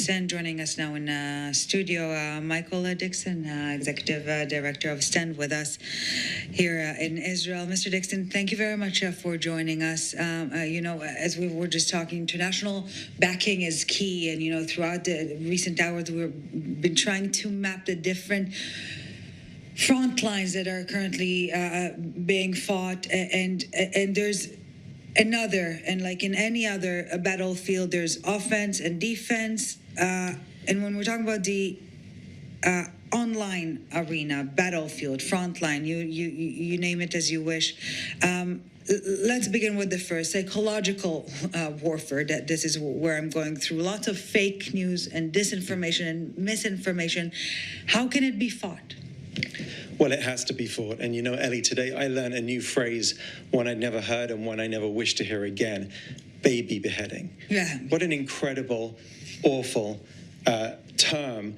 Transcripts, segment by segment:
STEM. Joining us now in studio, Michael Dickson, Executive Director of STEM, with us here in Israel. Mr. Dickson, thank you very much for joining us. As we were just talking, international backing is key, and throughout the recent hours, we've been trying to map the different front lines that are currently being fought, and there's another, and like in any other battlefield, there's offense and defense, and when we're talking about the online arena, battlefield, front line, you name it as you wish. Let's begin with the first, psychological warfare. That this is where I'm going through. Lots of fake news and disinformation and misinformation. How can it be fought? Well, it has to be fought. And Ellie, today I learned a new phrase, one I'd never heard and one I never wish to hear again: baby beheading. Yeah. What an incredible, awful term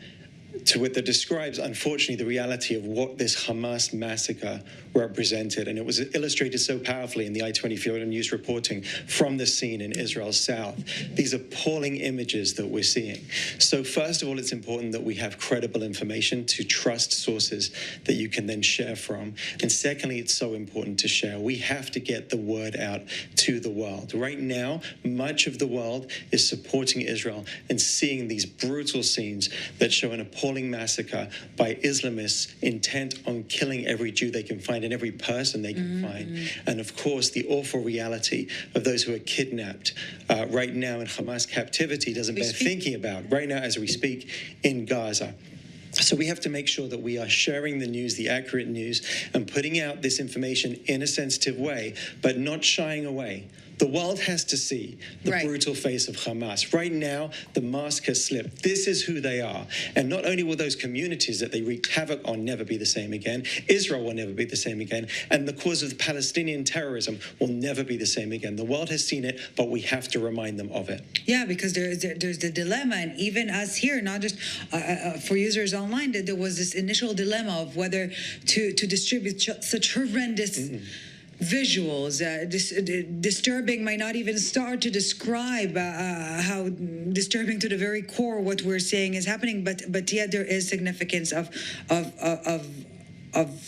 that describes, unfortunately, the reality of what this Hamas massacre represented. And it was illustrated so powerfully in the I-24 news reporting from the scene in Israel's south. These appalling images that we're seeing. So first of all, it's important that we have credible information, to trust sources that you can then share from. And secondly, it's so important to share. We have to get the word out to the world. Right now, much of the world is supporting Israel and seeing these brutal scenes that show an appalling massacre by Islamists intent on killing every Jew they can find and every person they can find. And of course, the awful reality of those who are kidnapped right now in Hamas captivity doesn't bear thinking about right now as we speak in Gaza. So we have to make sure that we are sharing the news, the accurate news, and putting out this information in a sensitive way, but not shying away. The world has to see the brutal face of Hamas. Right now, the mask has slipped. This is who they are. And not only will those communities that they wreak havoc on never be the same again, Israel will never be the same again, and the cause of the Palestinian terrorism will never be the same again. The world has seen it, but we have to remind them of it. Yeah, because there's the dilemma, and even us here, not just for users online, that there was this initial dilemma of whether to distribute such horrendous visuals, disturbing, might not even start to describe how disturbing to the very core what we're saying is happening, but yet there is significance of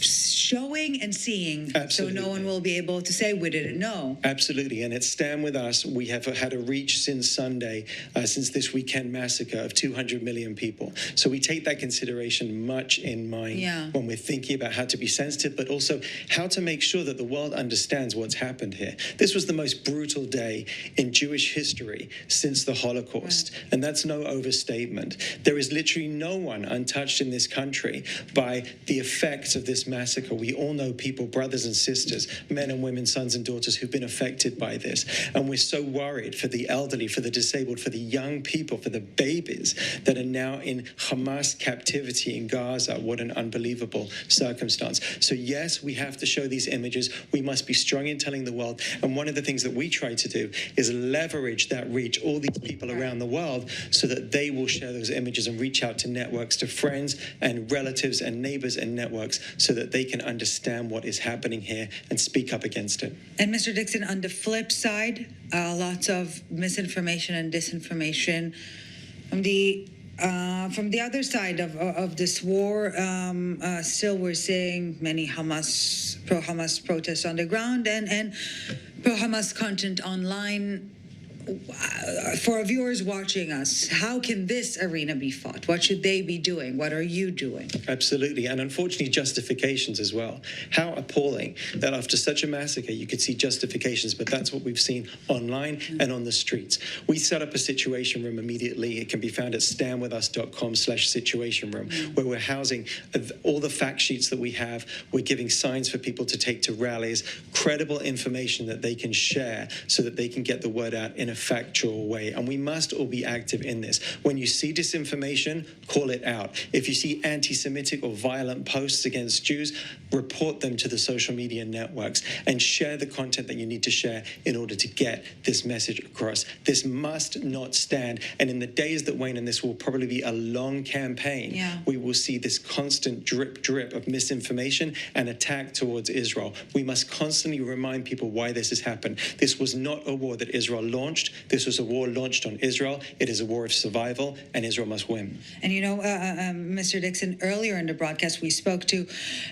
showing and seeing. Absolutely. So no one will be able to say we didn't know. Absolutely, and at Stand With Us, we have had a reach since Sunday, since this weekend massacre, of 200 million people. So we take that consideration much in mind when we're thinking about how to be sensitive, but also how to make sure that the world understands what's happened here. This was the most brutal day in Jewish history since the Holocaust, and that's no overstatement. There is literally no one untouched in this country by the effects of this massacre. We all know people, brothers and sisters, men and women, sons and daughters, who've been affected by this. And we're so worried for the elderly, for the disabled, for the young people, for the babies that are now in Hamas captivity in Gaza. What an unbelievable circumstance. So yes, we have to show these images. We must be strong in telling the world. And one of the things that we try to do is leverage that reach, all these people around the world, so that they will share those images and reach out to networks, to friends and relatives and neighbors and networks, so that they can understand what is happening here and speak up against it. And Mr. Dickson, on the flip side, lots of misinformation and disinformation from the other side of this war. Still, we're seeing many pro-Hamas protests on the ground and pro-Hamas content online. For our viewers watching us, how can this arena be fought? What should they be doing? What are you doing? Absolutely, and unfortunately justifications as well. How appalling that after such a massacre you could see justifications, but that's what we've seen online and on the streets. We set up a situation room immediately. It can be found at standwithus.com/situation room, where we're housing all the fact sheets that we have. We're giving signs for people to take to rallies, credible information that they can share so that they can get the word out in a factual way. And we must all be active in this. When you see disinformation, call it out. If you see anti-Semitic or violent posts against Jews, report them to the social media networks and share the content that you need to share in order to get this message across. This must not stand. And in the days that wane, and this will probably be a long campaign, we will see this constant drip of misinformation and attack towards Israel. We must constantly remind people why this has happened. This was not a war that Israel launched. launched. This was a war launched on Israel. It is a war of survival, and Israel must win. And Mr. Dickson, earlier in the broadcast, we spoke to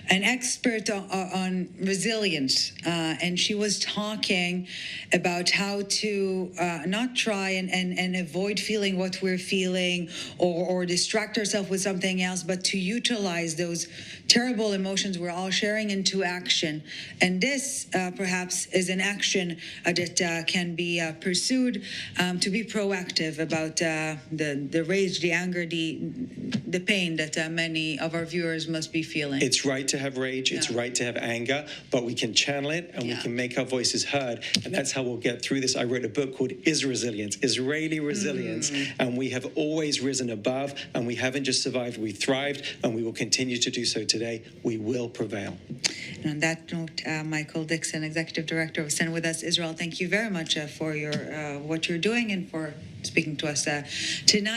an expert on resilience, and she was talking about how to not try and avoid feeling what we're feeling or distract ourselves with something else, but to utilize those terrible emotions we're all sharing into action. And this perhaps is an action that can be pursued to be proactive about the rage, the anger, the pain that many of our viewers must be feeling. It's right to have rage, it's right to have anger, but we can channel it and we can make our voices heard, and that's how we'll get through this. I wrote a book called Is Resilience, Israeli Resilience, and we have always risen above, and we haven't just survived, we thrived, and we will continue to do so today. We will prevail. And on that note, Michael Dickson, Executive Director of Stand With Us Israel, thank you very much for your what you're doing and for speaking to us tonight.